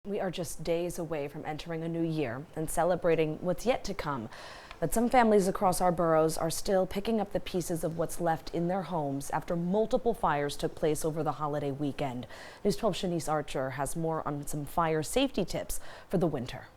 We are just days away from entering a new year and celebrating what's yet to come. But some families across our boroughs are still picking up the pieces of what's left in their homes after multiple fires took place over the holiday weekend. News 12's Shanice Archer has more on some fire safety tips for the winter.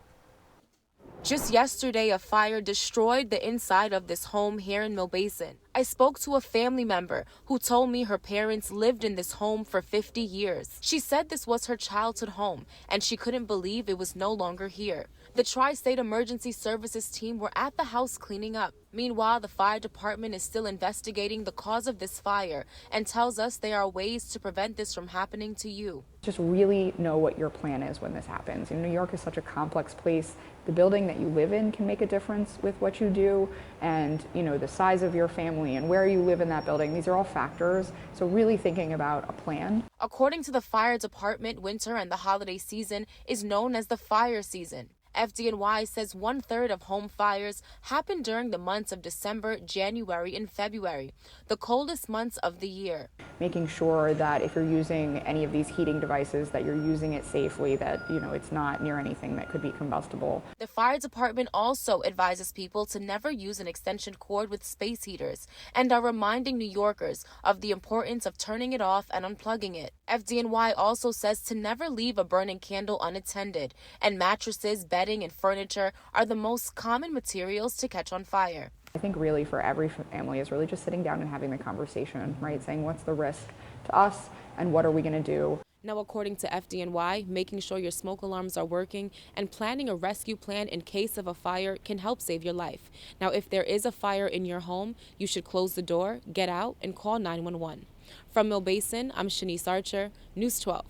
Just yesterday, a fire destroyed the inside of this home here in Mill Basin. I spoke to a family member who told me her parents lived in this home for 50 years. She said this was her childhood home, and she couldn't believe it was no longer here. The Tri-State Emergency Services team were at the house cleaning up. Meanwhile, the fire department is still investigating the cause of this fire and tells us there are ways to prevent this from happening to you. Just really know what your plan is when this happens. New York is such a complex place. The building that you live in can make a difference with what you do, and the size of your family and where you live in that building. These are all factors. So really thinking about a plan. According to the fire department, winter and the holiday season is known as the fire season. FDNY says 1/3 of home fires happen during the months of December, January, and February, the coldest months of the year. Making sure that if you're using any of these heating devices, that you're using it safely, that it's not near anything that could be combustible. The fire department also advises people to never use an extension cord with space heaters and are reminding New Yorkers of the importance of turning it off and unplugging it. FDNY also says to never leave a burning candle unattended, and mattresses, bedding, and furniture are the most common materials to catch on fire. I think really for every family is really just sitting down and having the conversation, right? Saying what's the risk to us and what are we going to do? Now, according to FDNY, making sure your smoke alarms are working and planning a rescue plan in case of a fire can help save your life. Now, if there is a fire in your home, you should close the door, get out, and call 911. From Mill Basin, I'm Shanice Archer, News 12.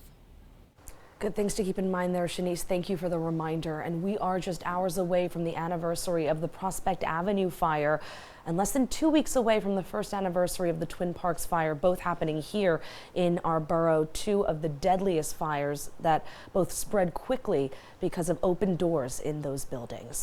Good things to keep in mind there, Shanice. Thank you for the reminder. And we are just hours away from the anniversary of the Prospect Avenue fire and less than 2 weeks away from the first anniversary of the Twin Parks fire, both happening here in our borough. Two of the deadliest fires that both spread quickly because of open doors in those buildings.